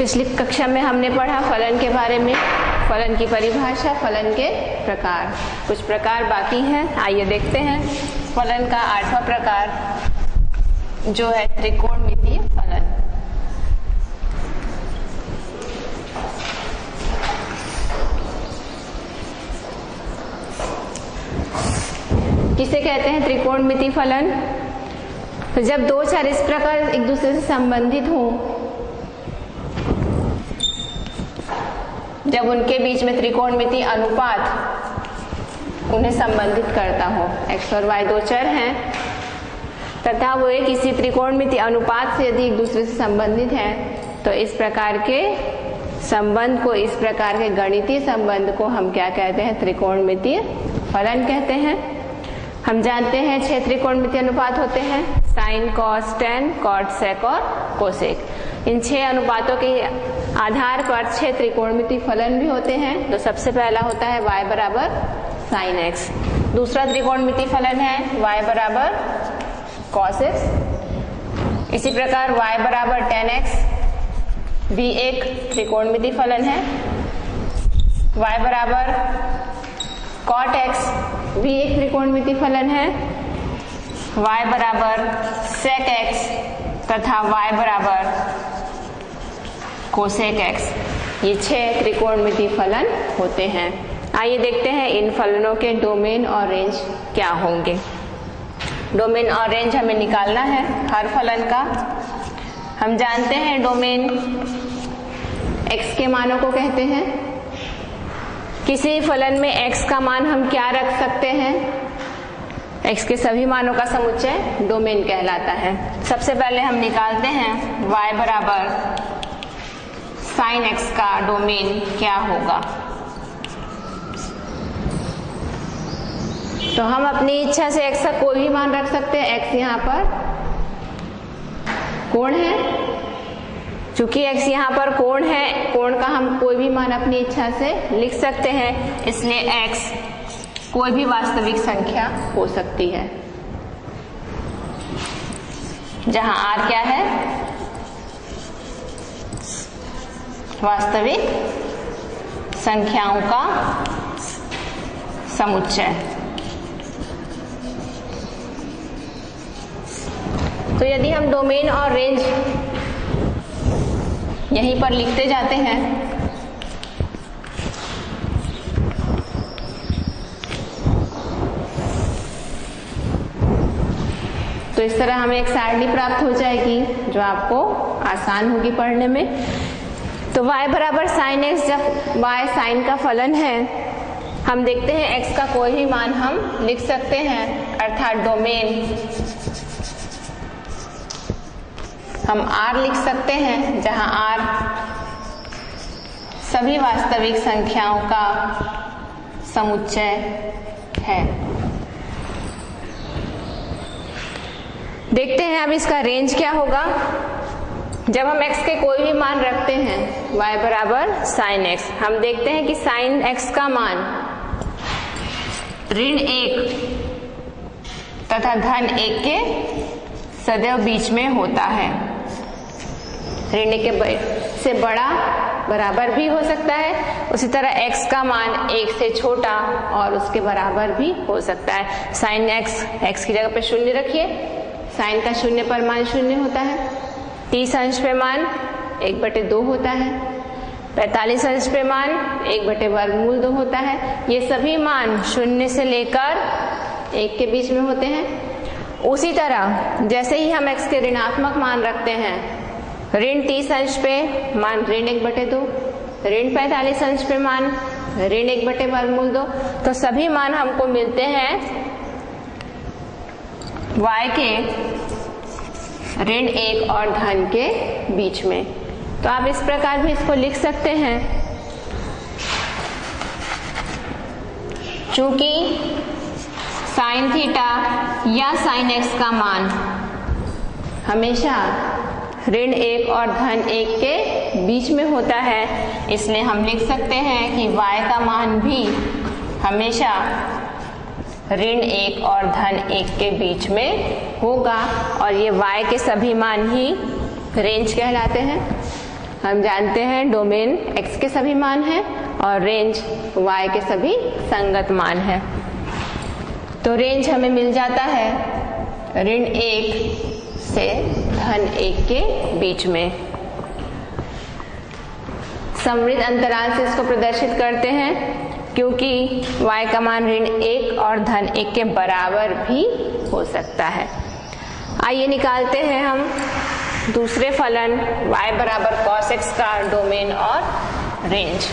पिछली कक्षा में हमने पढ़ा फलन के बारे में, फलन की परिभाषा, फलन के प्रकार। कुछ प्रकार बाकी हैं, आइए देखते हैं। फलन का 8वां प्रकार जो है त्रिकोणमितीय फलन। किसे कहते हैं त्रिकोणमितीय फलन? तो जब दो चार इस प्रकार एक दूसरे से संबंधित हों, जब उनके बीच में त्रिकोणमितीय अनुपात उन्हें संबंधित करता हो, x और y दो चर हैं तथा वो किसी त्रिकोणमितीय अनुपात से यदि एक दूसरे से संबंधित हैं, तो इस प्रकार के संबंध को, इस प्रकार के गणितीय संबंध को हम क्या कहते हैं? त्रिकोणमितीय फलन कहते हैं। हम जानते हैं 6 त्रिकोणमितीय अनुपात होते हैं, साइन, कॉस, टेन, कॉट, सेक और कोसेक। इन 6 अनुपातों के आधार पर 6 त्रिकोणमितीय फलन भी होते हैं। तो सबसे पहला होता है y बराबर साइन x, दूसरा त्रिकोणमितीय फलन है y बराबर कॉस x। इसी प्रकार y बराबर टेन x भी एक त्रिकोणमितीय फलन है, y बराबर कॉट x भी एक त्रिकोणमितीय फलन है, y बराबर सेक x तथा y बराबर कोसेक x। ये 6 त्रिकोणमितीय फलन होते हैं। आइए देखते हैं इन फलनों के डोमेन और रेंज क्या होंगे। डोमेन और रेंज हमें निकालना है हर फलन का। हम जानते हैं डोमेन x के मानों को कहते हैं। किसी फलन में x का मान हम क्या रख सकते हैं? x के सभी मानों का समुच्चय डोमेन कहलाता है। सबसे पहले हम निकालते हैं y बराबर साइन x का डोमेन क्या होगा। तो हम अपनी इच्छा से x का कोई भी मान रख सकते हैं। x यहाँ पर कोण है, चूंकि x यहाँ पर कोण है, कोण का हम कोई भी मान अपनी इच्छा से लिख सकते हैं, इसलिए x कोई भी वास्तविक संख्या हो सकती है, जहां r क्या है? वास्तविक संख्याओं का समुच्चय। तो यदि हम डोमेन और रेंज यहीं पर लिखते जाते हैं, तो इस तरह हमें एक सारणी प्राप्त हो जाएगी जो आपको आसान होगी पढ़ने में। तो y बराबर साइन x, जब y साइन का फलन है, हम देखते हैं x का कोई भी मान हम लिख सकते हैं, अर्थात डोमेन हम r लिख सकते हैं, जहां r सभी वास्तविक संख्याओं का समुच्चय है। देखते हैं अब इसका रेंज क्या होगा। जब हम x के कोई भी मान रखते हैं, y बराबर साइन x, हम देखते हैं कि साइन x का मान ऋण 1 तथा धन 1 के सदैव बीच में होता है। ऋण 1 के से बड़ा बराबर भी हो सकता है, उसी तरह x का मान 1 से छोटा और उसके बराबर भी हो सकता है। साइन x की जगह पे 0 रखिए, साइन का 0 पर मान 0 होता है, 30 अंश पे मान 1/2 होता है, 45 अंश पे मान 1/वर्गमूल 2 होता है। ये सभी मान 0 से लेकर 1 के बीच में होते हैं। उसी तरह जैसे ही हम x के ऋणात्मक मान रखते हैं, ऋण 30 अंश पे मान ऋण 1/2, ऋण 45 अंश पे मान ऋण 1/वर्गमूल 2, तो सभी मान हमको मिलते हैं y के ऋण 1 और धन के बीच में। तो आप इस प्रकार भी इसको लिख सकते हैं, चूंकि साइन थीटा या साइन x का मान हमेशा ऋण 1 और धन 1 के बीच में होता है, इसलिए हम लिख सकते हैं कि y का मान भी हमेशा ऋण 1 और धन 1 के बीच में होगा, और ये y के सभी मान ही रेंज कहलाते हैं। हम जानते हैं डोमेन x के सभी मान हैं और रेंज y के सभी संगत मान हैं। तो रेंज हमें मिल जाता है -1 से -1 के बीच में। समृद्ध अंतराल से इसको प्रदर्शित करते हैं क्योंकि y का मान -1 और -1 के बराबर भी हो सकता है। आइए निकालते हैं हम दूसरे फलन y बराबर cos x का डोमेन और रेंज।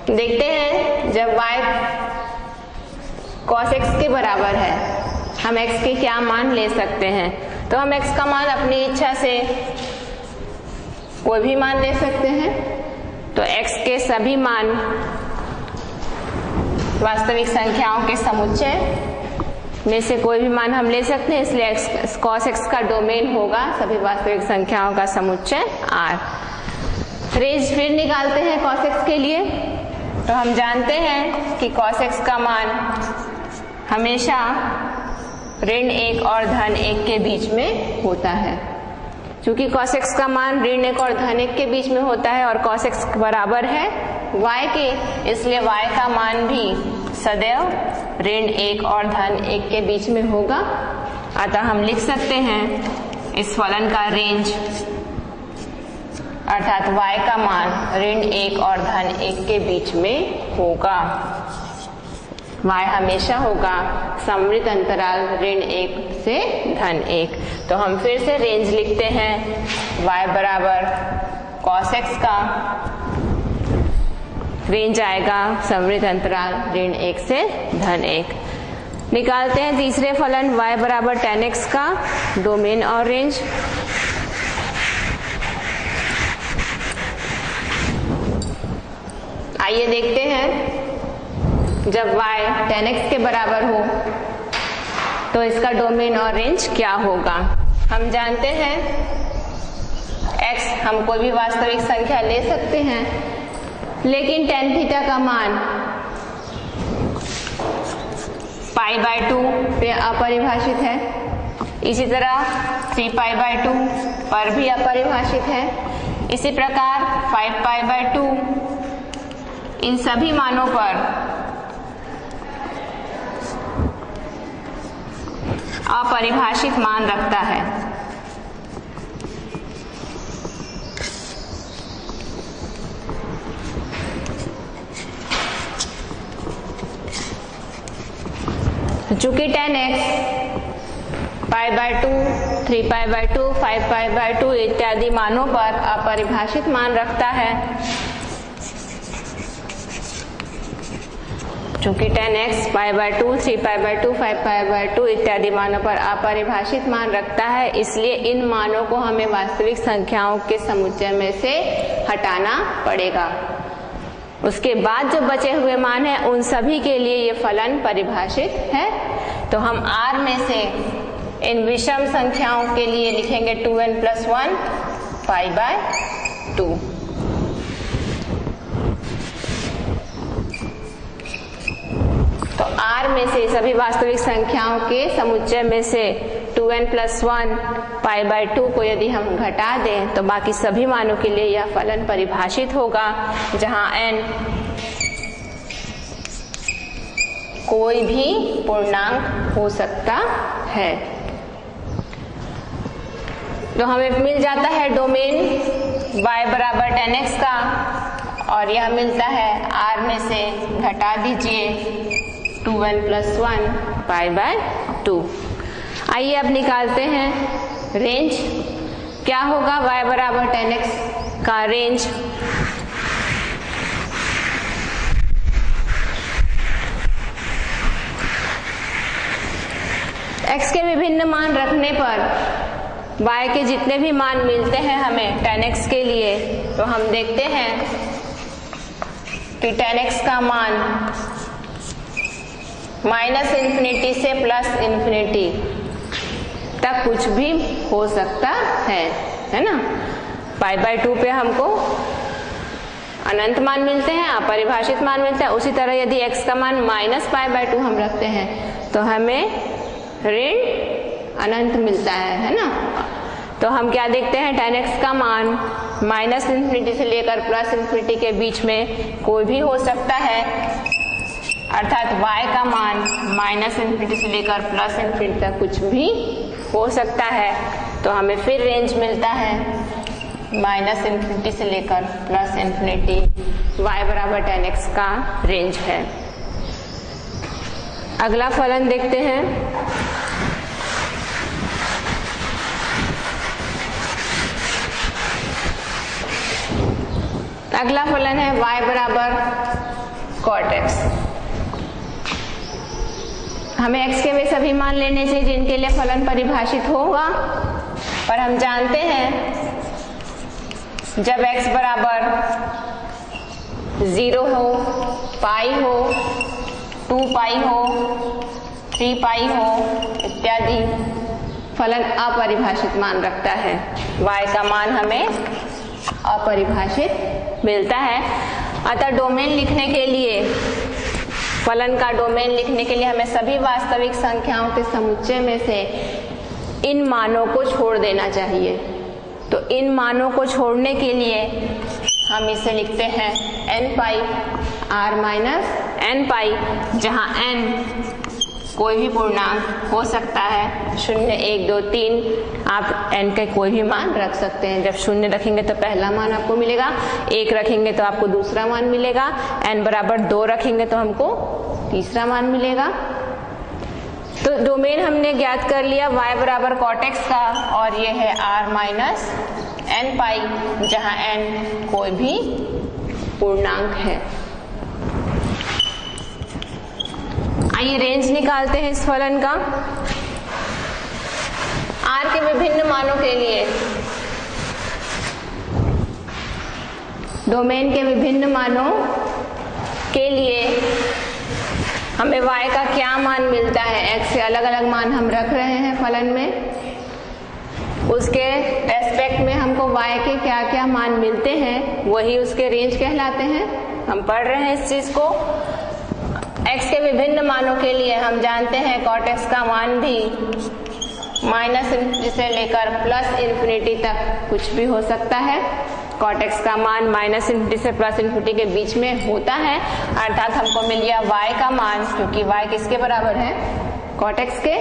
देखते हैं जब y cos x के बराबर है हम x के क्या मान ले सकते हैं। तो हम x का मान अपनी इच्छा से कोई भी मान ले सकते हैं। तो x के सभी मान वास्तविक संख्याओं के समुच्चय में से कोई भी मान हम ले सकते हैं, इसलिए cos x का डोमेन होगा सभी वास्तविक संख्याओं का समुच्चय r। रेंज फिर निकालते हैं cos x के लिए। तो हम जानते हैं कि cos x का मान हमेशा -1 और -1 के बीच में होता है। क्योंकि cos x का मान -1 और -1 के बीच में होता है और cos x बराबर है y के, इसलिए y का मान भी सदैव -1 और -1 के बीच में होगा। अतः हम लिख सकते हैं इस फलन का रेंज अर्थात y का मान -1 और -1 के बीच में होगा। y हमेशा होगा समृद्ध अंतराल ऋण 1 से -1। तो हम फिर से रेंज लिखते हैं y बराबर cos x का रेंज आएगा समृद्ध अंतराल ऋण 1 से -1। निकालते हैं तीसरे फलन y बराबर tan x का डोमेन और रेंज। आइए देखते हैं जब y tan x के बराबर हो तो इसका डोमेन और रेंज क्या होगा। हम जानते हैं x हम कोई भी वास्तविक संख्या ले सकते हैं, लेकिन tan थीटा का मान π/2 पे अपरिभाषित है। इसी तरह 3π/2 पर भी अपरिभाषित है। इसी प्रकार 5π/2 इन सभी मानों पर अपरिभाषित मान रखता है। चूंकि tan x π/2, 3π/2, 5π/2 इत्यादि मानों पर अपरिभाषित मान रखता है, चूंकि tan x π/2, 3π/2, 5π/2 इत्यादि मानों पर अपरिभाषित मान रखता है, इसलिए इन मानों को हमें वास्तविक संख्याओं के समुच्चय में से हटाना पड़ेगा। उसके बाद जो बचे हुए मान हैं उन सभी के लिए ये फलन परिभाषित है। तो हम r में से इन विषम संख्याओं के लिए लिखेंगे 2n + 1 π/2। तो r में से सभी वास्तविक संख्याओं के समुच्चय में से 2n + 1 π/2 को यदि हम घटा दें तो बाकी सभी मानों के लिए यह फलन परिभाषित होगा, जहां n कोई भी पूर्णांक हो सकता है। तो हमें मिल जाता है डोमेन y बराबर tan x का, और यह मिलता है r में से घटा दीजिए 2n + 1 π/2। आइए अब निकालते हैं रेंज। क्या होगा y बराबर tan x का रेंज। x के विभिन्न मान रखने पर y के जितने भी मान मिलते हैं हमें tan x के लिए, तो हम देखते हैं कि tan x का मान -∞ से +∞ तक कुछ भी हो सकता है ना। π/2 पे हमको अनंत मान मिलते हैं, अपरिभाषित मान मिलते हैं। उसी तरह यदि x का मान -π/2 हम रखते हैं तो हमें ऋण अनंत मिलता है ना। तो हम क्या देखते हैं, tan x का मान -∞ से लेकर +∞ के बीच में कोई भी हो सकता है, अर्थात y का मान -∞ से लेकर +∞ तक कुछ भी हो सकता है। तो हमें फिर रेंज मिलता है -∞ से लेकर +∞, y बराबर tan x का रेंज है। अगला फलन देखते हैं। अगला फलन है y बराबर cot x। हमें x के वे सभी मान लेने चाहिए जिनके लिए फलन परिभाषित होगा, पर हम जानते हैं जब x बराबर 0 हो, पाई हो, 2π हो, 3π हो इत्यादि, फलन अपरिभाषित मान रखता है। y का मान हमें अपरिभाषित मिलता है। अतः डोमेन लिखने के लिए, फलन का डोमेन लिखने के लिए हमें सभी वास्तविक संख्याओं के समुच्चय में से इन मानों को छोड़ देना चाहिए। तो इन मानों को छोड़ने के लिए हम इसे लिखते हैं nπ r माइनस nπ, जहाँ n कोई भी पूर्णांक हो सकता है, 0, 1, 2, 3, आप n के कोई भी मान रख सकते हैं। जब 0 रखेंगे तो पहला मान आपको मिलेगा, 1 रखेंगे तो आपको दूसरा मान मिलेगा, n बराबर 2 रखेंगे तो हमको तीसरा मान मिलेगा। तो डोमेन हमने ज्ञात कर लिया y बराबर cot x का, और ये है r माइनस nπ, जहाँ n कोई भी पूर्णांक है। आइए रेंज निकालते हैं इस फलन का। r के विभिन्न मानों के लिए, डोमेन के विभिन्न मानों के लिए हमें y का क्या मान मिलता है, x से अलग अलग मान हम रख रहे हैं फलन में, उसके रेस्पेक्ट में हमको y के क्या क्या मान मिलते हैं, वही उसके रेंज कहलाते हैं। हम पढ़ रहे हैं इस चीज को। x के विभिन्न मानों के लिए हम जानते हैं cot x का मान भी -∞ से लेकर +∞ तक कुछ भी हो सकता है। cot x का मान -∞ से +∞ के बीच में होता है, अर्थात हमको मिल गया y का मान, क्योंकि y किसके बराबर है, cot x के।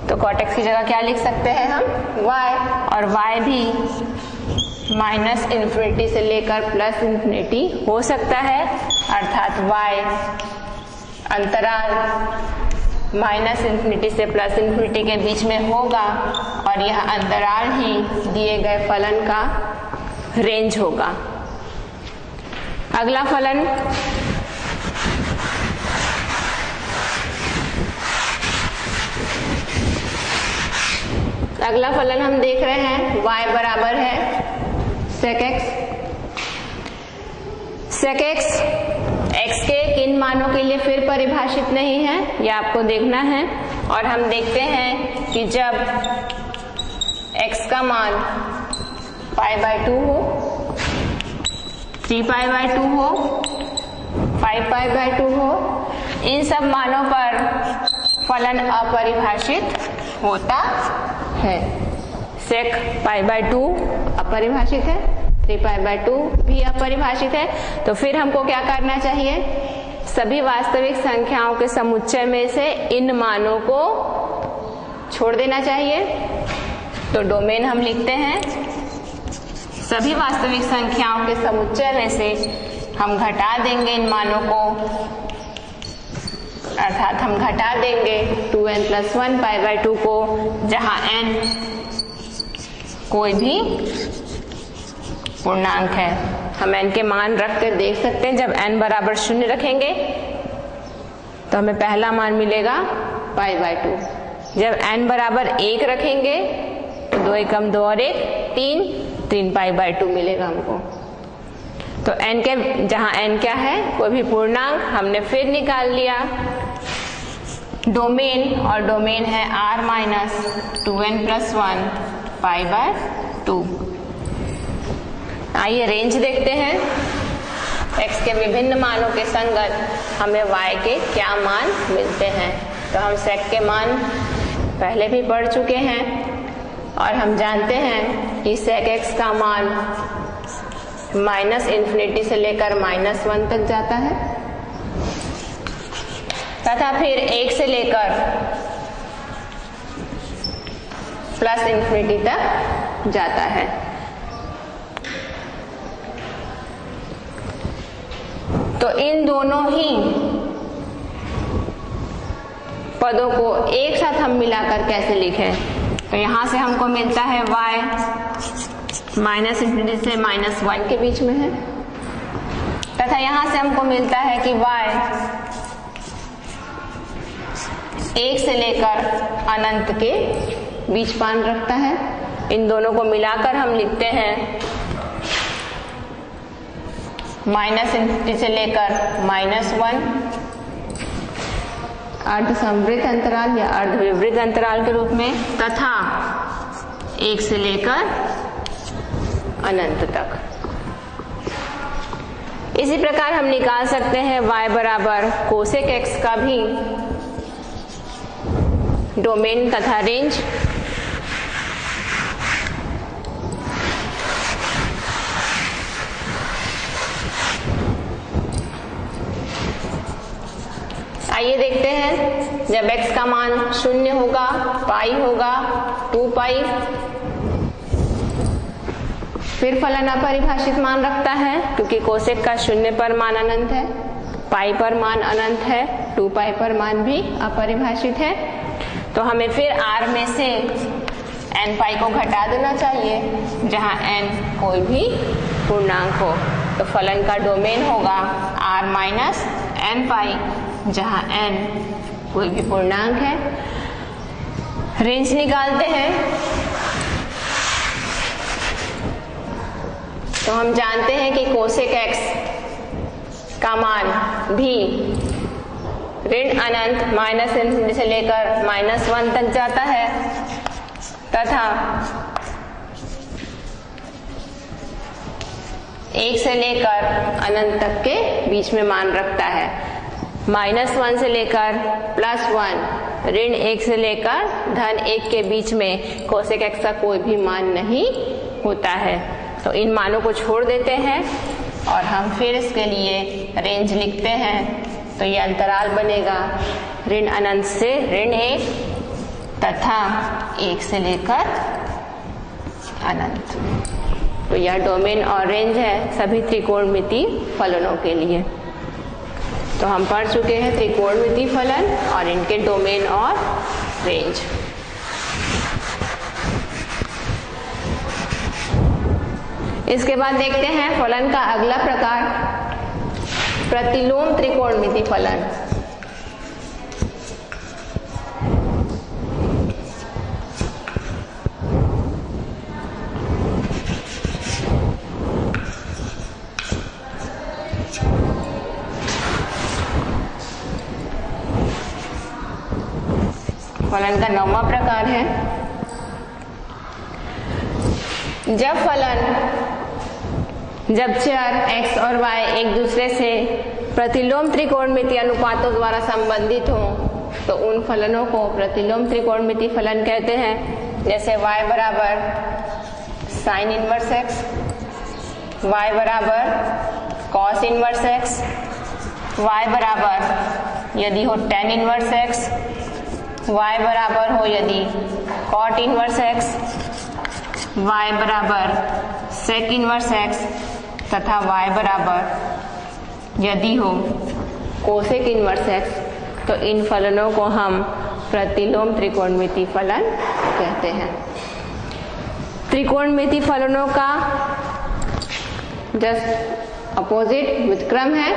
तो cot x की जगह क्या लिख सकते हैं हम, y, और y भी -∞ से लेकर +∞ हो सकता है, अर्थात y अंतराल -∞ से +∞ के बीच में होगा, और यह अंतराल ही दिए गए फलन का रेंज होगा। अगला फलन हम देख रहे हैं, y बराबर है sec x। sec x x के किन मानों के लिए फिर परिभाषित नहीं है, यह आपको देखना है। और हम देखते हैं कि जब x का मान π/2 हो, 3π/2 हो, 5π/2 हो, इन सब मानों पर फलन अपरिभाषित होता है। sec π/2 अपरिभाषित है, 3π/2 भी अपरिभाषित है। तो फिर हमको क्या करना चाहिए, सभी वास्तविक संख्याओं के समुच्चय में से इन मानों को छोड़ देना चाहिए। तो डोमेन हम लिखते हैं, सभी वास्तविक संख्याओं के समुच्चय में से हम घटा देंगे इन मानों को, अर्थात हम घटा देंगे 2n+1 π/2 को, जहां n कोई भी पूर्णांक है। हम n के मान रख कर देख सकते हैं। जब n बराबर 0 रखेंगे तो हमें पहला मान मिलेगा π/2। जब n बराबर 1 रखेंगे तो 2 एकम 2 और 1 3 π/2 मिलेगा हमको। तो n के जहां n क्या है, कोई भी पूर्णांक, हमने फिर निकाल लिया डोमेन, और डोमेन है r-2n+1 π/2। आइए रेंज देखते हैं। x के विभिन्न मानों के संगत हमें y के क्या मान मिलते हैं। तो हम sec के मान पहले भी पढ़ चुके हैं और हम जानते हैं कि sec x का मान -∞ से लेकर -1 तक जाता है तथा फिर 1 से लेकर +∞ तक जाता है। तो इन दोनों ही पदों को एक साथ हम मिलाकर कैसे लिखें? तो यहाँ से हमको मिलता है y -∞ से -1 के बीच में है तथा यहाँ से हमको मिलता है कि y 1 से लेकर अनंत के बीच मान रखता है। इन दोनों को मिलाकर हम लिखते हैं -∞ से लेकर -1 अर्धसमवृत्त अंतराल या अर्धविवृत्त अंतराल के रूप में तथा 1 से लेकर अनंत तक। इसी प्रकार हम निकाल सकते हैं y बराबर कोसेक x का भी डोमेन तथा रेंज। आइए देखते हैं, जब x का मान 0 होगा, पाई होगा, 2 पाई, फिर फलन अपरिभाषित मान रखता है क्योंकि कोसेक का 0 पर मान अनंत है, पाई पर मान अनंत है, 2 पाई पर मान भी अपरिभाषित है। तो हमें फिर r में से n पाई को घटा देना चाहिए जहां n कोई भी पूर्णांक हो। तो फलन का डोमेन होगा r माइनस n पाई जहां n कोई भी पूर्णांक है। रेंज निकालते हैं तो हम जानते हैं कि कोसेक x का मान भी ऋण अनंत -∞ से लेकर -1 तक जाता है तथा 1 से लेकर अनंत तक के बीच में मान रखता है। -1 से लेकर +1, ऋण 1 से लेकर धन 1 के बीच में कोसेक x का कोई भी मान नहीं होता है। तो इन मानों को छोड़ देते हैं और हम फिर इसके लिए रेंज लिखते हैं। तो ये अंतराल बनेगा ऋण अनंत से ऋण 1 तथा 1 से लेकर अनंत। तो यह डोमेन और रेंज है सभी त्रिकोणमितीय फलनों के लिए। तो हम पढ़ चुके हैं त्रिकोणमितीय फलन और इनके डोमेन और रेंज। इसके बाद देखते हैं फलन का अगला प्रकार, प्रतिलोम त्रिकोणमितीय फलन। फलन का 9वां प्रकार है, जब चर x और y एक दूसरे से प्रतिलोम त्रिकोणमितीय अनुपातों द्वारा संबंधित हों तो उन फलनों को प्रतिलोम त्रिकोणमितीय फलन कहते हैं। जैसे y बराबर साइन इनवर्स x, y बराबर कॉस इनवर्स x, y बराबर यदि हो टेन इनवर्स x, y बराबर हो यदि कॉट इनवर्स x, y बराबर सेक इनवर्स x तथा y बराबर यदि हो कोसेक इनवर्स x। तो इन फलनों को हम प्रतिलोम त्रिकोणमितीय फलन कहते हैं। त्रिकोणमितीय फलनों का जस्ट अपोजिट व्युत्क्रम है।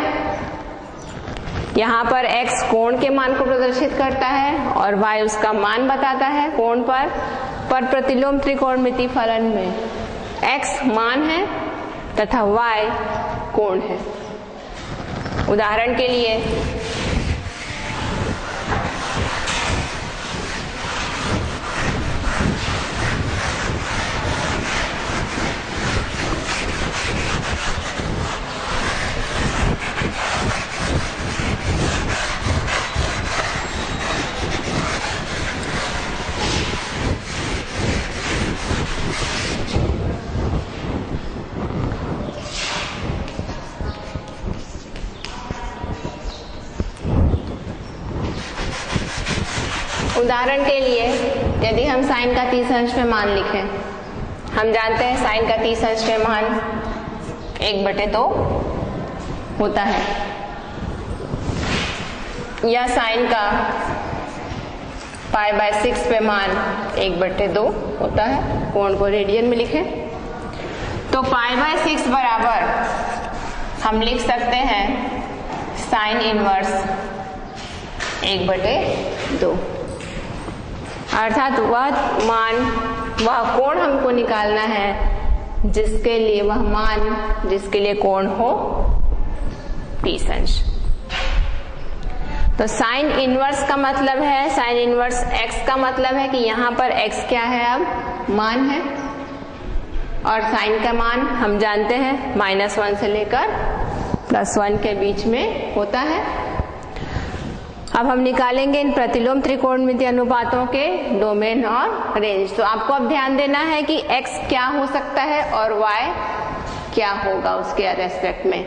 यहाँ पर x कोण के मान को प्रदर्शित करता है और y उसका मान बताता है कोण पर प्रतिलोम त्रिकोणमितीय फलन में x मान है तथा y कोण है। उदाहरण के लिए उदाहरण के लिए यदि हम साइन का 30 अंश में मान लिखें, हम जानते हैं साइन का 30 अंश में मान 1/2 होता है, या साइन का π/6 पे मान 1/2 होता है। कोण को रेडियन में लिखें तो π/6 बराबर हम लिख सकते हैं साइन इनवर्स 1/2, अर्थात वह मान, वह कोण हमको निकालना है जिसके लिए वह मान, जिसके लिए कोण हो 30 अंश। तो साइन इनवर्स का मतलब है, साइन इनवर्स x का मतलब है कि यहाँ पर x क्या है, अब मान है, और साइन का मान हम जानते हैं -1 से लेकर +1 के बीच में होता है। अब हम निकालेंगे इन प्रतिलोम त्रिकोणमितीय अनुपातों के डोमेन और रेंज। तो आपको अब ध्यान देना है कि x क्या हो सकता है और y क्या होगा उसके रेस्पेक्ट में।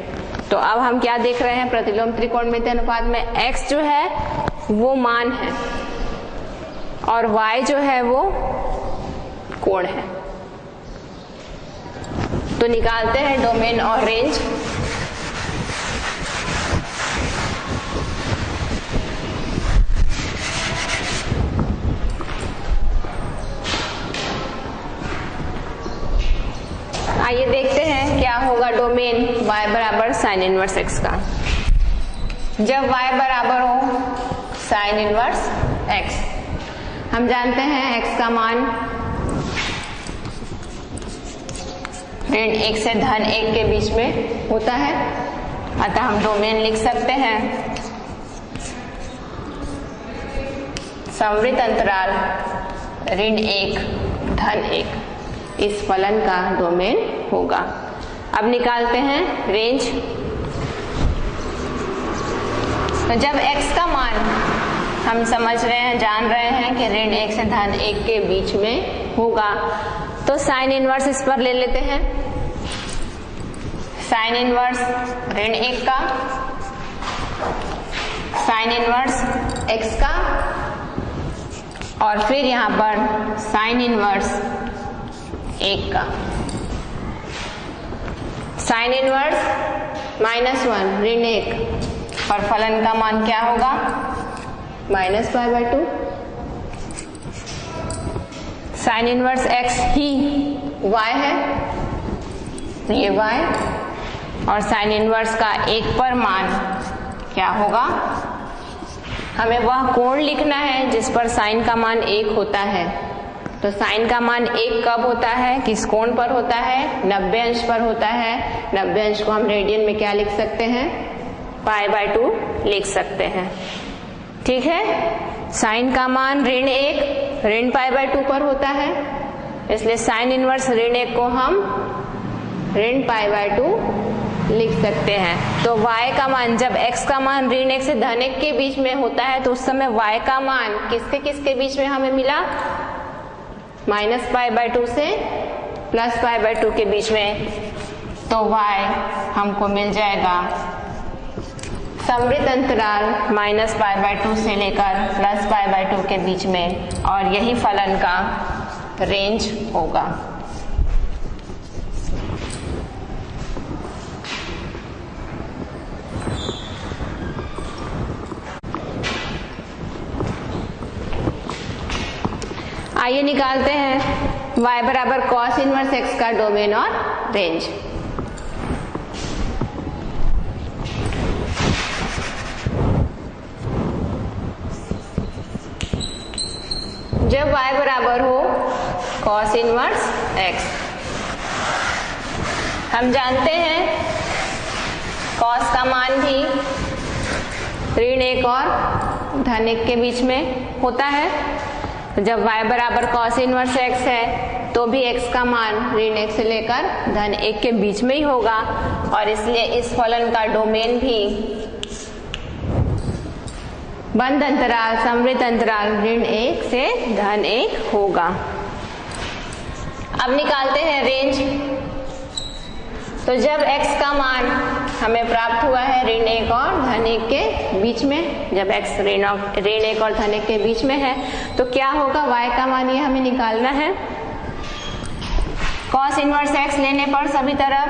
तो अब हम क्या देख रहे हैं, प्रतिलोम त्रिकोणमितीय अनुपात में x जो है वो मान है और y जो है वो कोण है। तो निकालते हैं डोमेन और रेंज। आइए देखते हैं क्या होगा डोमेन y बराबर साइन इनवर्स x का। जब y बराबर हो साइन इनवर्स x, हम जानते हैं x का मान ऋण 1 से धन 1 के बीच में होता है, अतः हम डोमेन लिख सकते हैं समवृत्त अंतराल ऋण 1 धन 1, इस फलन का डोमेन होगा। अब निकालते हैं रेंज। तो जब x का मान हम समझ रहे हैं, जान रहे हैं कि ऋण 1 से धन 1 के बीच में होगा, तो साइन इनवर्स इस पर ले लेते हैं। साइन इनवर्स ऋण 1 का, साइन इनवर्स x का, और फिर यहाँ पर साइन इनवर्स 1 का। साइन इनवर्स -1 ऋण 1 और फलन का मान क्या होगा, -π/2। साइन इनवर्स x ही y है, तो ये y, और साइन इनवर्स का 1 पर मान क्या होगा, हमें वह कोण लिखना है जिस पर साइन का मान 1 होता है। तो साइन का मान 1 कब होता है, किस कोण पर होता है, 90 अंश पर होता है। 90 अंश को हम रेडियन में क्या लिख सकते हैं, π/2 लिख सकते हैं। ठीक है, साइन का मान ऋण 1 ऋण π/2 पर होता है, इसलिए साइन इनवर्स ऋण 1 को हम ऋण π/2 लिख सकते हैं। तो y का मान, जब x का मान ऋण 1 से धन 1 के बीच में होता है तो उस समय y का मान किसके किसके बीच में हमें मिला, -π/2 से +π/2 के बीच में। तो y हमको मिल जाएगा समवृत्त अंतराल -π/2 से लेकर +π/2 के बीच में, और यही फलन का रेंज होगा। आइए निकालते हैं y बराबर cos इनवर्स x का डोमेन और रेंज। जब y बराबर हो cos इनवर्स x, हम जानते हैं cos का मान भी ऋण 1 और धन 1 के बीच में होता है। जब y बराबर cos इनवर्स x है तो भी x का मान ऋण 1 से लेकर धन 1 के बीच में ही होगा, और इसलिए इस फलन का डोमेन भी बंद अंतराल समवृत्त अंतराल ऋण 1 से धन 1 होगा। अब निकालते हैं रेंज। तो जब x का मान हमें प्राप्त हुआ है ऋण 1 और धन 1 के बीच में, जब x ऋण 1 और धन 1 के बीच में है तो क्या होगा, y का मान ये हमें निकालना है। cos इनवर्स x लेने पर सभी तरफ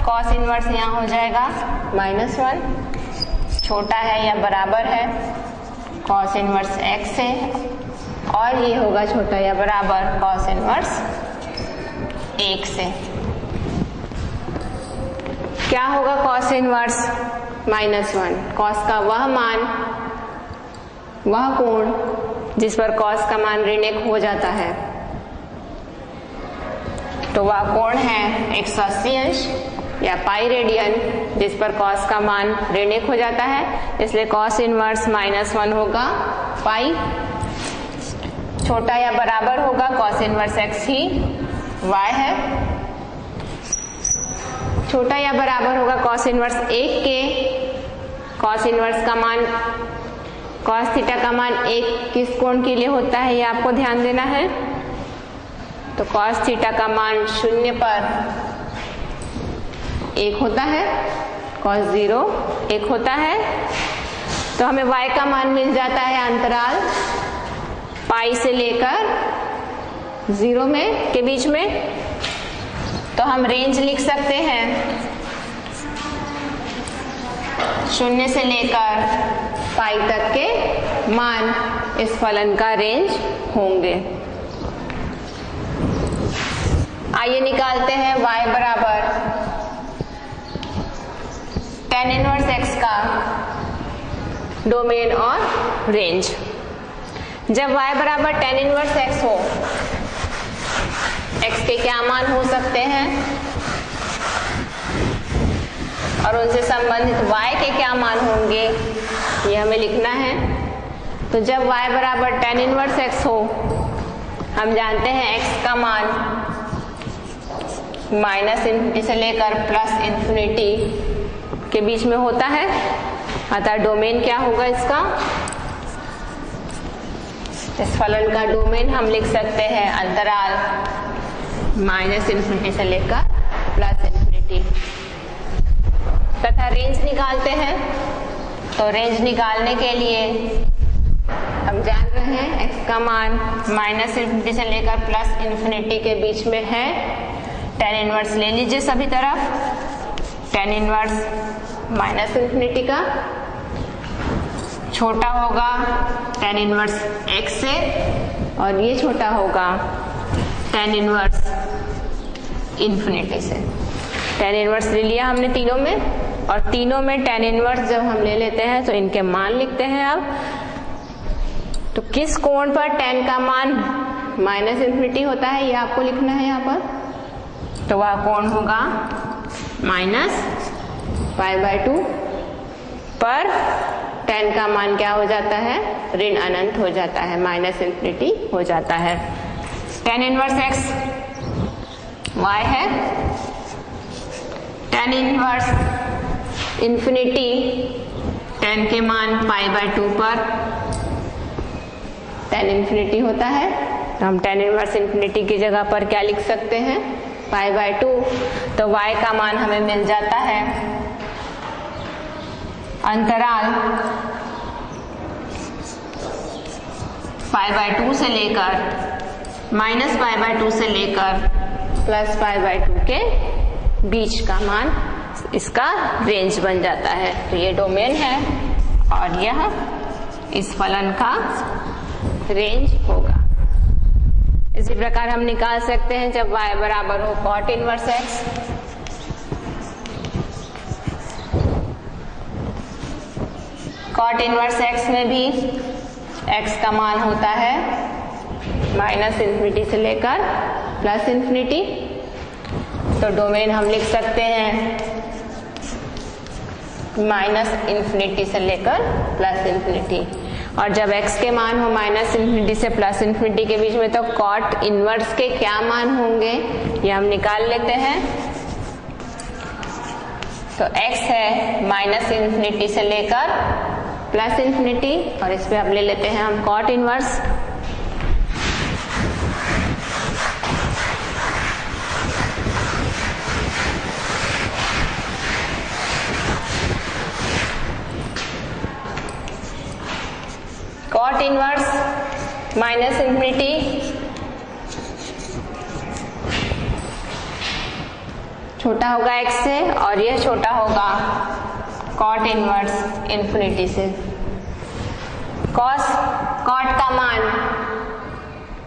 cos इनवर्स यहाँ हो जाएगा -1, छोटा है या बराबर है cos इनवर्स x से, और ये होगा छोटा या बराबर cos इनवर्स 1 से। क्या होगा cos इनवर्स -1, cos का वह मान, वह कोण जिस पर cos का मान ऋण 1 हो जाता है, तो वह कोण है 180 अंश या पाई रेडियन जिस पर cos का मान ऋण 1 हो जाता है, इसलिए cos इनवर्स -1 होगा पाई, छोटा या बराबर होगा cos इनवर्स x ही y है, छोटा या बराबर होगा cos इनवर्स 1 के, cos इनवर्स का मान, cos थीटा का मान 1 किस कोण के लिए होता है ये आपको ध्यान देना है। तो cos थीटा का मान 0 पर 1 होता है, cos 0 1 होता है, तो हमें y का मान मिल जाता है अंतराल पाई से लेकर 0 में के बीच में। तो हम रेंज लिख सकते हैं 0 से लेकर पाई तक के मान इस फलन का रेंज होंगे। आइए निकालते हैं y बराबर tan इनवर्स x का डोमेन और रेंज। जब y बराबर tan इनवर्स x हो, x के क्या मान हो सकते हैं और उनसे संबंधित y के क्या मान होंगे ये हमें लिखना है। तो जब y बराबर tan इनवर्स x हो, हम जानते हैं x का मान -∞ से लेकर +∞ के बीच में होता है, अतः डोमेन क्या होगा इसका, इस फलन का डोमेन हम लिख सकते हैं अंतराल -∞ से लेकर +∞। तथा रेंज निकालते हैं, तो रेंज निकालने के लिए हम जान रहे हैं x का मान -∞ से लेकर +∞ के बीच में है। tan इनवर्स ले लीजिए सभी तरफ, tan इनवर्स -∞ का छोटा होगा tan इनवर्स x से, और ये छोटा होगा tan इनवर्स ∞ से। tan इनवर्स ले लिया हमने तीनों में, और तीनों में tan इनवर्स जब हम ले लेते हैं तो इनके मान लिखते हैं। अब तो किस कोण पर tan का मान -∞ होता है ये आपको लिखना है यहाँ पर, तो वह कोण होगा -π/2 पर tan का मान क्या हो जाता है, ऋण अनंत हो जाता है, -∞ हो जाता है। tan इनवर्स x y है, tan इनवर्स ∞ tan के मान π/2 पर tan ∞ होता है, तो हम tan इनवर्स ∞ की जगह पर क्या लिख सकते हैं, π/2। तो y का मान हमें मिल जाता है अंतराल π/2 से लेकर -π/2 से लेकर +π/2 के बीच का मान इसका रेंज बन जाता है। तो ये डोमेन है और यह इस फलन का रेंज होगा। इसी प्रकार हम निकाल सकते हैं जब y बराबर हो cot inverse x, cot inverse x में भी x का मान होता है -∞ से लेकर +∞। तो डोमेन हम लिख सकते हैं -∞ से लेकर +∞। और जब x के मान हो -∞ से +∞ के बीच में, तो cot इनवर्स के क्या मान होंगे ये हम निकाल लेते हैं। तो x है -∞ से लेकर +∞, और इस पे अब ले लेते हैं हम cot इनवर्स। माइनस इन्फिनिटी छोटा होगा x से और यह छोटा होगा कॉट इनवर्स इन्फिनिटी से। कॉट का मान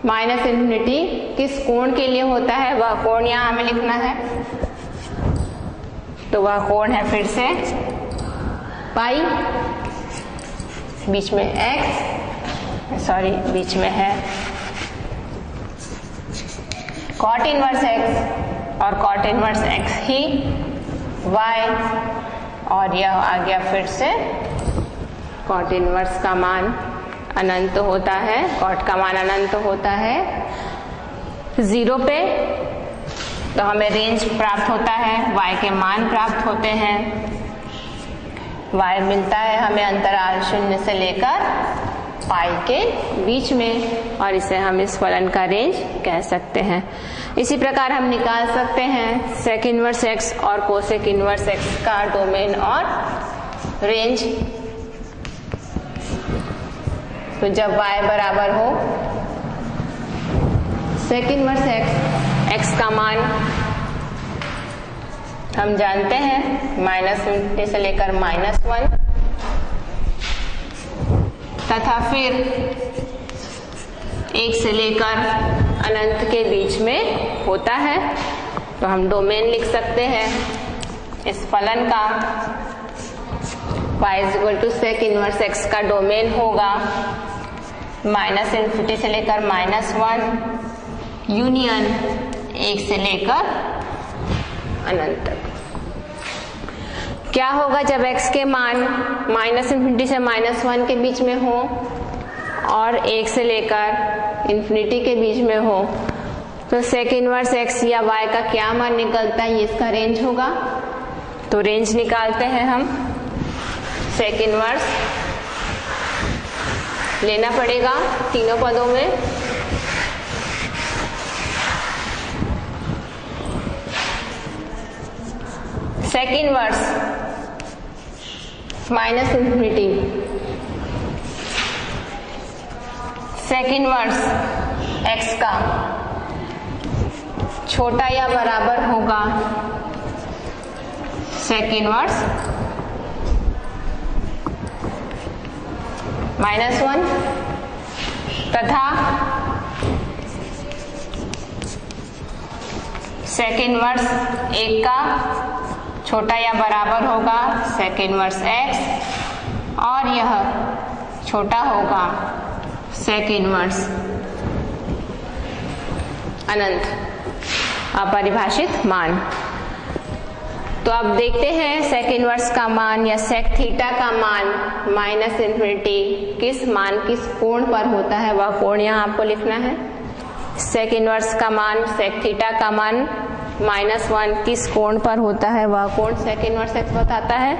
माइनस इन्फिनिटी किस कोण के लिए होता है वह कोण यहाँ हमें लिखना है। तो वह कोण है फिर से पाई, बीच में बीच में है कॉट इनवर्स x और कॉट इनवर्स x ही y, और यह आ गया फिर से कॉट इनवर्स का मान अनंत होता है, कॉट का मान अनंत होता है 0 पे, तो हमें रेंज प्राप्त होता है, y के मान प्राप्त होते हैं, y मिलता है हमें अंतराल 0 से लेकर पाई के बीच में, और इसे हम इस फलन का रेंज कह सकते हैं। इसी प्रकार हम निकाल सकते हैं सेक इनवर्स x और कोसेक इनवर्स x का डोमेन और रेंज। तो जब y बराबर हो सेक इनवर्स x का मान हम जानते हैं -∞ से लेकर -1 तथा फिर 1 से लेकर अनंत के बीच में होता है, तो हम डोमेन लिख सकते हैं इस फलन का। y = सेक इनवर्स x का डोमेन होगा -∞ से लेकर -1 यूनियन 1 से लेकर अनंत तक। क्या होगा जब x के मान -∞ से -1 के बीच में हो और 1 से लेकर इन्फिनिटी के बीच में हो, तो सेक इनवर्स x या y का क्या मान निकलता है, ये इसका रेंज होगा। तो रेंज निकालते हैं हम, सेक इनवर्स लेना पड़ेगा तीनों पदों में। Sec inverse -∞, sec inverse x का छोटा या बराबर होगा सेक इनवर्स -1 तथा सेक इनवर्स 1 का छोटा या बराबर होगा सेक इनवर्स x और यह छोटा होगा सेक इनवर्स अनंत अपरिभाषित मान। तो अब देखते हैं सेक इनवर्स का मान या सेक थीटा का मान -∞ किस मान किस कोण पर होता है, वह कोण यहाँ आपको लिखना है। सेक इनवर्स का मान सेक थीटा का मान -1 किस कोण पर होता है, वह कोण सेक इनवर्स x बताता है।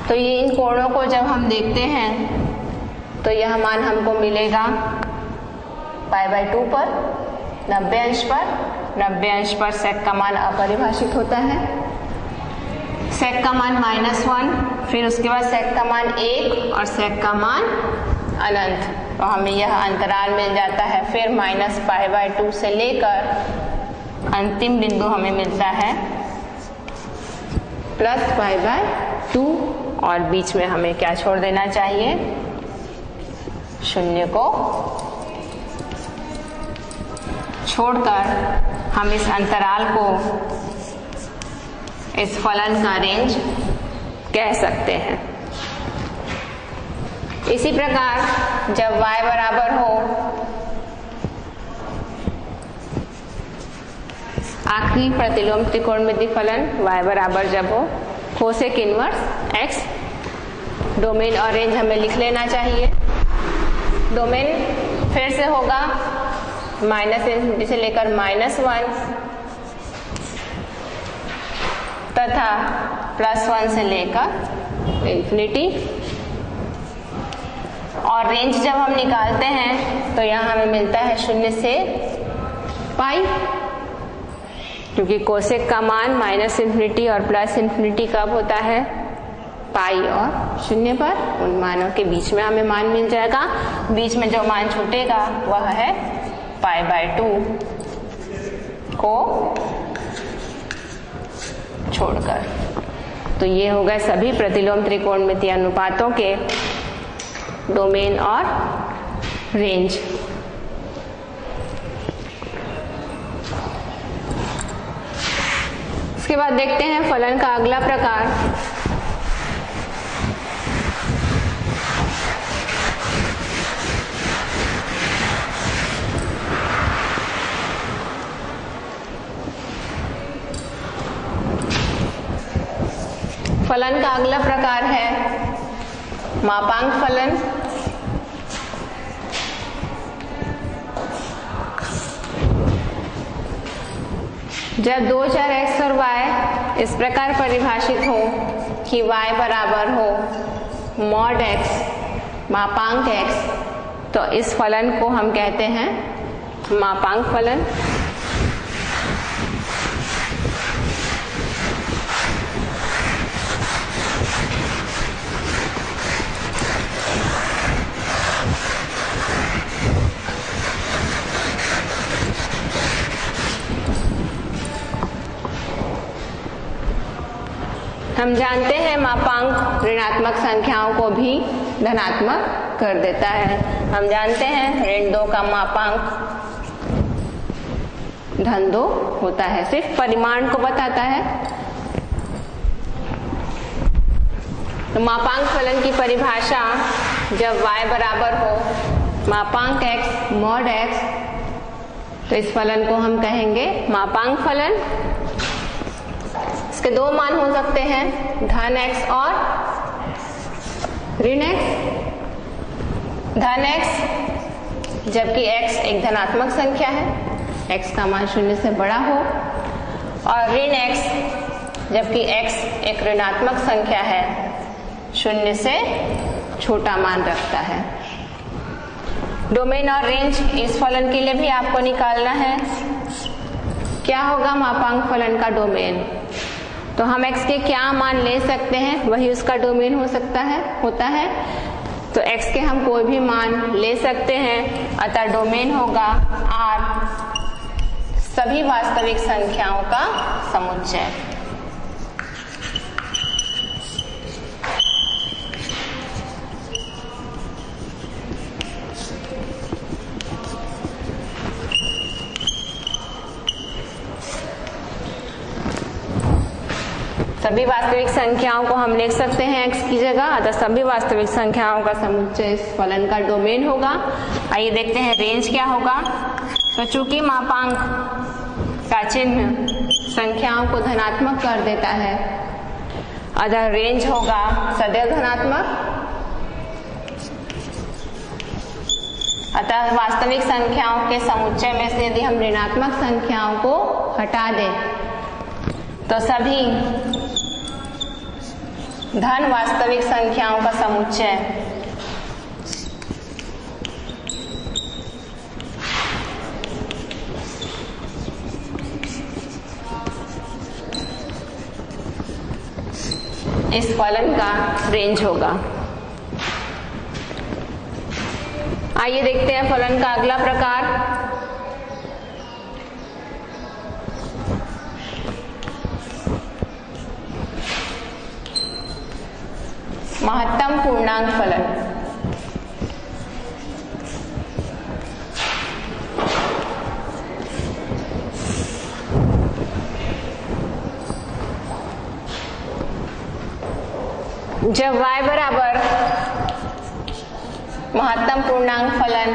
तो ये इन कोणों को जब हम देखते हैं तो यह मान हमको मिलेगा π/2 पर 90 अंश पर। 90 अंश पर सेक का मान अपरिभाषित होता है, सेक का मान -1, फिर उसके बाद सेक का मान 1 और सेक का मान अनंत। तो हमें यह अंतराल मिल जाता है। फिर -π/2 से लेकर अंतिम बिंदु हमें मिलता है +π/2, और बीच में हमें क्या छोड़ देना चाहिए, 0 को छोड़कर हम इस अंतराल को इस फलन का रेंज कह सकते हैं। इसी प्रकार जब y बराबर हो आखिरी प्रतिलोम त्रिकोणमिति फलन y बराबर जब हो कोसेक इनवर्स x, डोमेन और रेंज हमें लिख लेना चाहिए। डोमेन फिर से होगा -∞ से लेकर -1 तथा +1 से लेकर इन्फिनिटी, और रेंज जब हम निकालते हैं तो यहाँ हमें मिलता है 0 से पाई, क्योंकि कोसेक का मान -∞ और +∞ कब होता है, पाई और 0 पर। उन मानों के बीच में हमें मान मिल जाएगा। बीच में जो मान छूटेगा वह है π/2 को छोड़कर। तो ये हो गए सभी प्रतिलोम त्रिकोणमितीय अनुपातों के डोमेन और रेंज। इसके बाद देखते हैं फलन का अगला प्रकार। फलन का अगला प्रकार है मापांक फलन। जब दो चर x और y इस प्रकार परिभाषित हो कि y बराबर हो मॉड x मापांक x, तो इस फलन को हम कहते हैं मापांक फलन। हम जानते हैं मापांक ऋणात्मक संख्याओं को भी धनात्मक कर देता है। हम जानते हैं ऋण 2 का मापांक धन 2 होता है, सिर्फ परिमाण को बताता है। तो मापांक फलन की परिभाषा जब y बराबर हो मापांक x मॉड x, तो इस फलन को हम कहेंगे मापांक फलन। इसके दो मान हो सकते हैं धन x और ऋण x। धन x जबकि x एक धनात्मक संख्या है, x का मान 0 से बड़ा हो, और ऋण x जबकि x एक ऋणात्मक संख्या है, 0 से छोटा मान रखता है। डोमेन और रेंज इस फलन के लिए भी आपको निकालना है। क्या होगा मापांक फलन का डोमेन? तो हम x के क्या मान ले सकते हैं वही उसका डोमेन होता है। तो x के हम कोई भी मान ले सकते हैं, अतः डोमेन होगा R सभी वास्तविक संख्याओं का समुच्चय। सभी वास्तविक संख्याओं को हम लिख सकते हैं x की जगह, अतः सभी वास्तविक संख्याओं का समुच्चय इस फलन का डोमेन होगा। आइए देखते हैं रेंज क्या होगा। तो चूंकि मापांक का चिन्ह संख्याओं को धनात्मक कर देता है, अतः रेंज होगा सदैव धनात्मक। अतः वास्तविक संख्याओं के समुच्चय में से यदि हम ऋणात्मक संख्याओं को हटा दें तो सभी धन वास्तविक संख्याओं का समुच्चय इस फलन का रेंज होगा। आइए देखते हैं फलन का अगला प्रकार। महत्तम पूर्णांक फलन। जब y बराबर महत्तम पूर्णांक फलन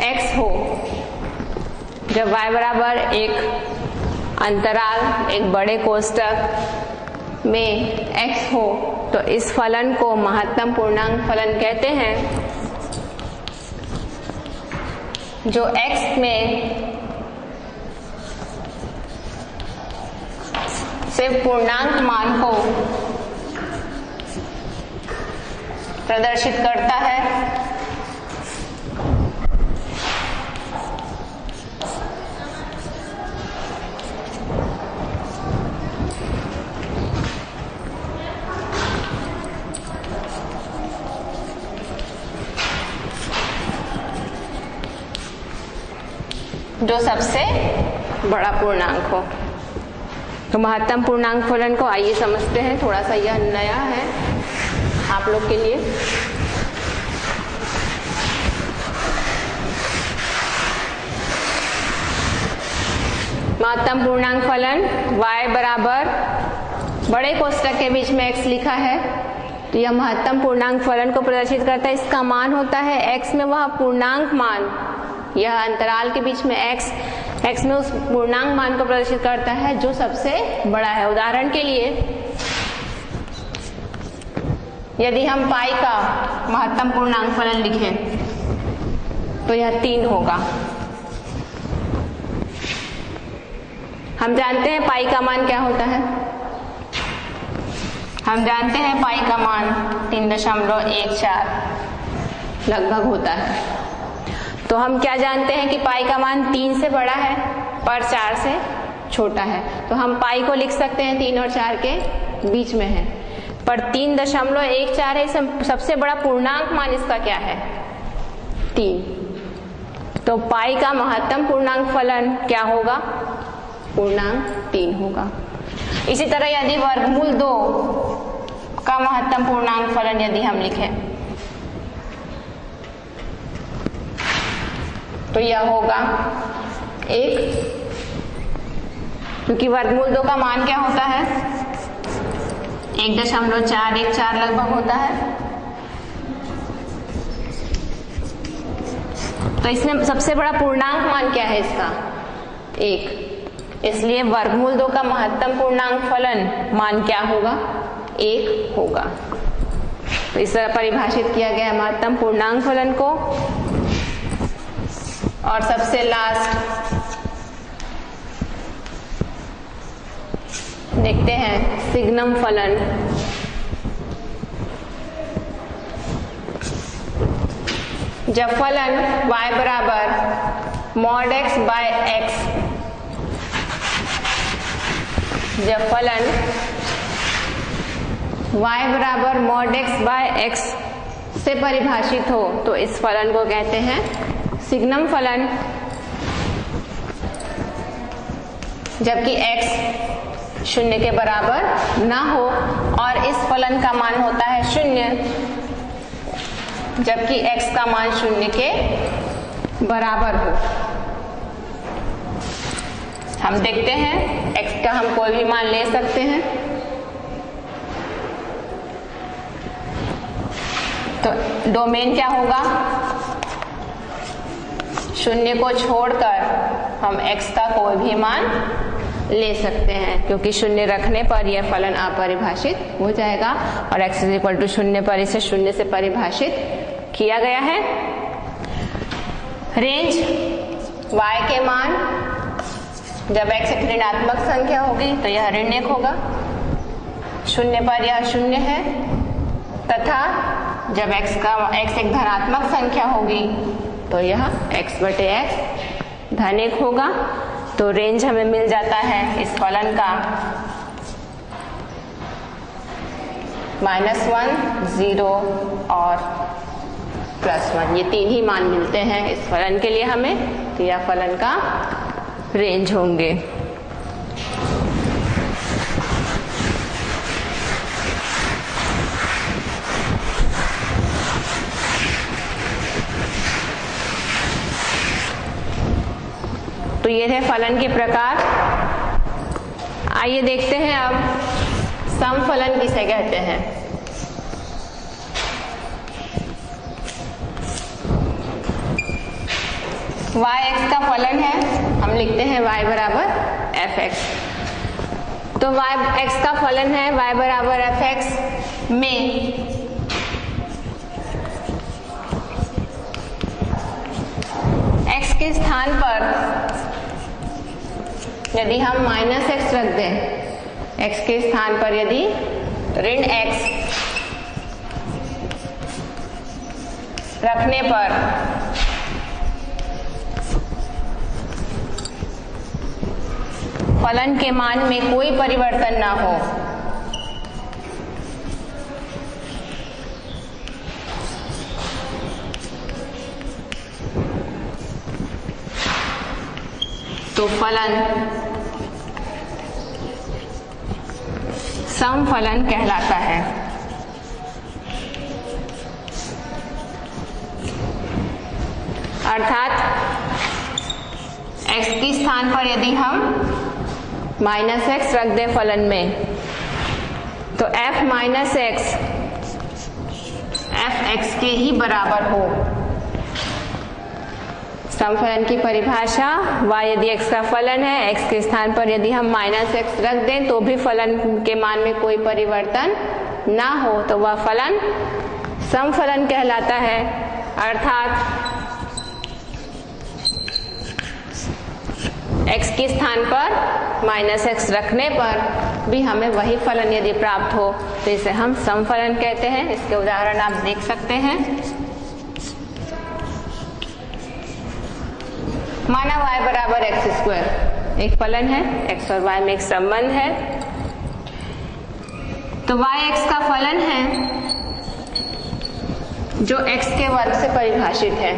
x हो, जब y बराबर एक अंतराल एक बड़े कोष्टक में x हो, तो इस फलन को महत्तम पूर्णांक फलन कहते हैं। जो x में सिर्फ पूर्णांक मान को प्रदर्शित करता है। जो सबसे बड़ा पूर्णांक हो। तो महत्तम पूर्णांक फलन को आइए समझते हैं। थोड़ा सा यह नया है आप लोग के लिए। महत्तम पूर्णांक फलन y बराबर बड़े कोष्टक के बीच में x लिखा है, तो यह महत्तम पूर्णांक फलन को प्रदर्शित करता है। इसका मान होता है x में वह पूर्णांक मान, यह अंतराल के बीच में x में उस पूर्णांक मान को प्रदर्शित करता है जो सबसे बड़ा है। उदाहरण के लिए यदि हम पाई का महत्तम पूर्णांक फलन लिखें तो यह 3 होगा। हम जानते हैं पाई का मान क्या होता है, हम जानते हैं पाई का मान 3.14 लगभग होता है। तो हम क्या जानते हैं कि पाई का मान 3 से बड़ा है पर 4 से छोटा है। तो हम पाई को लिख सकते हैं 3 और 4 के बीच में है, पर 3.14 है। सबसे बड़ा पूर्णांक मान इसका क्या है, 3। तो पाई का महत्तम पूर्णांक फलन क्या होगा, पूर्णांक 3 होगा। इसी तरह यदि वर्गमूल 2 का महत्तम पूर्णांक फलन यदि हम लिखें तो यह होगा 1, क्योंकि वर्गमूल 2 का मान क्या होता है, 1.414 लगभग होता है। तो इसमें सबसे बड़ा पूर्णांक मान क्या है इसका, 1। इसलिए वर्गमूल 2 का महत्तम पूर्णांक फलन मान क्या होगा, 1 होगा। तो इस तरह परिभाषित किया गया है महत्तम पूर्णांक फलन को। और सबसे लास्ट देखते हैं सिग्नम फलन। जब फलन y बराबर मॉड x बाय x, जब फलन y बराबर मॉड x बाय x से परिभाषित हो तो इस फलन को कहते हैं सिग्नम फलन। जबकि x 0 के बराबर ना हो और इस फलन का मान होता है 0, जबकि x का मान 0 के बराबर हो। हम देखते हैं x का हम कोई भी मान ले सकते हैं। तो डोमेन क्या होगा, 0 को छोड़कर हम x का कोई भी मान ले सकते हैं, क्योंकि 0 रखने पर यह फलन अपरिभाषित हो जाएगा और x = 0 पर इसे 0 से परिभाषित किया गया है। रेंज y के मान जब x एक ऋणात्मक संख्या होगी तो यह ऋण 1 होगा, 0 पर यह 0 है, तथा जब x एक धनात्मक संख्या होगी तो यह x/x धन 1 होगा। तो रेंज हमें मिल जाता है इस फलन का -1, 0 और +1, ये 3 ही मान मिलते हैं इस फलन के लिए हमें। तो यह फलन का रेंज होंगे। तो ये थे फलन के प्रकार। आइए देखते हैं अब सम फलन किसे कहते हैं। y(x) का फलन है, हम लिखते हैं y बराबर f(x). तो y(x) का फलन है y बराबर f(x) में x के स्थान पर यदि हम -x रख दें, x के स्थान पर यदि ऋण x रखने पर फलन के मान में कोई परिवर्तन ना हो तो फलन समफलन कहलाता है। अर्थात x के स्थान पर यदि हम -x रख दें फलन में, तो f माइनस एक्स f(x) के ही बराबर हो। समफलन की परिभाषा, y यदि x का फलन है, x के स्थान पर यदि हम -x रख दें तो भी फलन के मान में कोई परिवर्तन ना हो, तो वह फलन समफलन कहलाता है। अर्थात x के स्थान पर -x रखने पर भी हमें वही फलन यदि प्राप्त हो तो इसे हम समफलन कहते हैं। इसके उदाहरण आप देख सकते हैं। माना y बराबर x², एक फलन है, x और y में एक संबंध है, तो y x का फलन है जो x के वर्ग से परिभाषित है।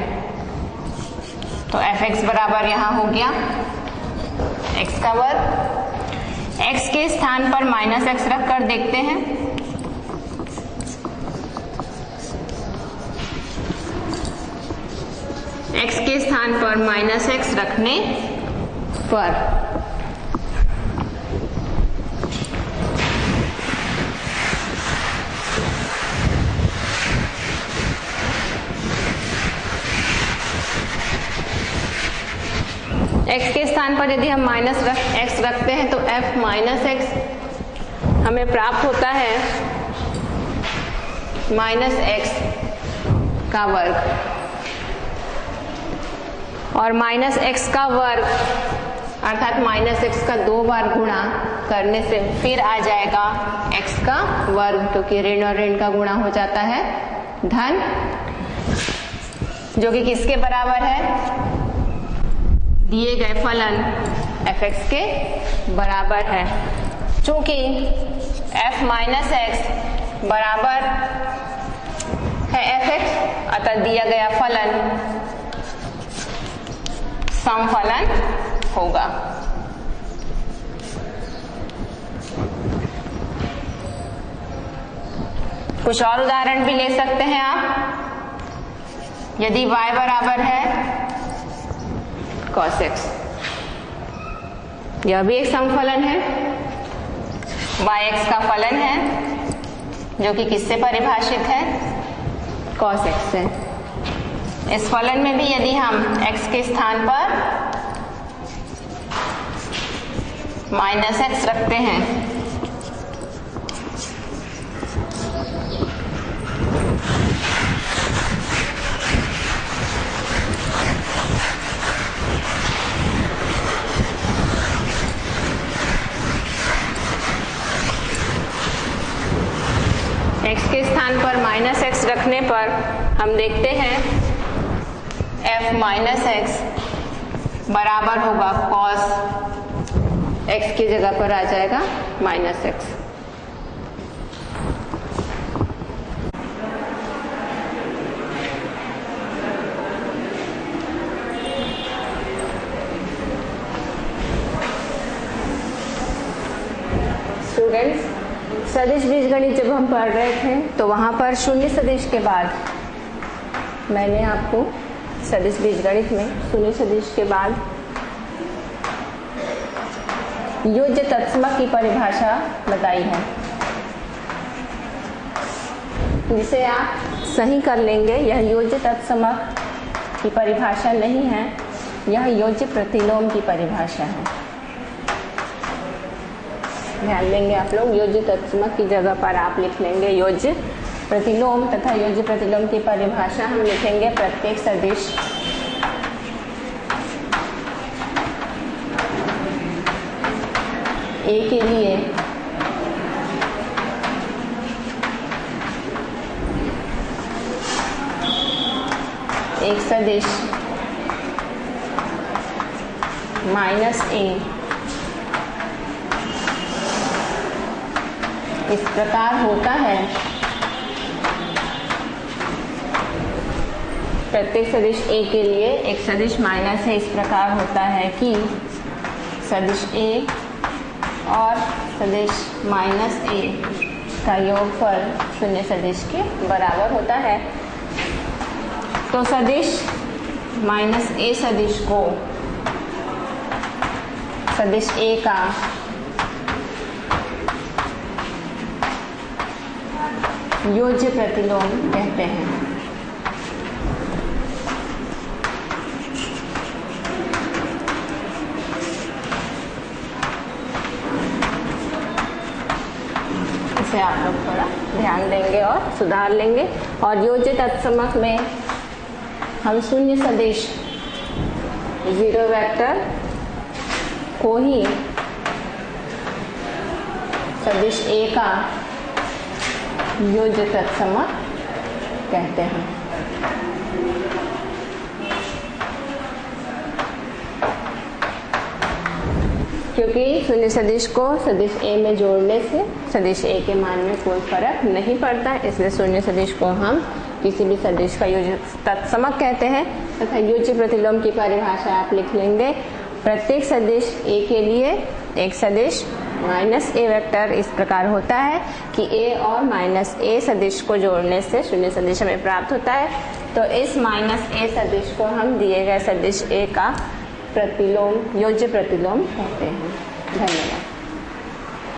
तो f(x) बराबर यहां हो गया x का वर्ग। x के स्थान पर -x रख कर देखते हैं। x के स्थान पर -x रखने पर x के स्थान पर यदि हम -x रखते हैं तो f माइनस एक्स हमें प्राप्त होता है -x का वर्ग, और -x का वर्ग अर्थात -x का 2 बार गुणा करने से फिर आ जाएगा x का वर्ग, क्योंकि ऋण और ऋण का गुणा हो जाता है धन, जो कि किसके बराबर है, दिए गए फलन f(x) के बराबर है। चूंकि f माइनस एक्स बराबर है f(x), अतः दिया गया फलन समफलन होगा। कुछ और उदाहरण भी ले सकते हैं आप। यदि y बराबर है cos x, यह भी एक समफलन है, yx का फलन है जो कि किससे परिभाषित है, cos x से। इस फलन में भी यदि हम x के स्थान पर -x रखते हैं x के स्थान पर -x रखने पर हम देखते हैं f माइनस एक्स बराबर होगा cos x की जगह पर आ जाएगा -x। स्टूडेंट्स, सदिश बीजगणित जब हम पढ़ रहे थे तो वहाँ पर शून्य सदिश के बाद मैंने आपको सदिश बीजगणित में शून्य सदिश के बाद योज्य तत्समक की परिभाषा बताई है, जिसे आप सही कर लेंगे। यह योज्य तत्समक की परिभाषा नहीं है, यह योज्य प्रतिलोम की परिभाषा है। ध्यान देंगे आप लोग, योज्य तत्समक की जगह पर आप लिख लेंगे योज्य प्रतिलोम, तथा योज्य प्रतिलोम की परिभाषा हम लिखेंगे प्रत्येक सदिश ए के लिए एक सदिश -a इस प्रकार होता है। प्रत्येक सदिश a के लिए एक सदिश माइनस है इस प्रकार होता है कि सदिश A और सदिश माइनस A का योगफल शून्य सदिश के बराबर होता है। तो सदिश माइनस A सदिश को सदिश A का योज्य प्रतिलोम कहते हैं। इसे आप लोग थोड़ा ध्यान देंगे और सुधार लेंगे। और योज्य तत्समक में हम शून्य सदिश जीरो वेक्टर को ही सदिश A का योज्य तत्समक कहते हैं। क्योंकि शून्य सदिश को सदिश A में जोड़ने से सदिश A के मान में कोई फर्क नहीं पड़ता, इसलिए शून्य सदिश को हम किसी भी सदिश का योज्य तत्समक कहते हैं। तथा योज्य प्रतिलोम की परिभाषा आप लिख लेंगे। प्रत्येक सदिश A के लिए एक सदिश माइनस A वेक्टर इस प्रकार होता है कि A और माइनस A सदिश को जोड़ने से शून्य सदिश हमें प्राप्त होता है। तो इस माइनस A सदिश को हम दिए गए सदिश A का प्रतिलोम योज्य प्रतिलोम कहते हैं। धन्यवाद।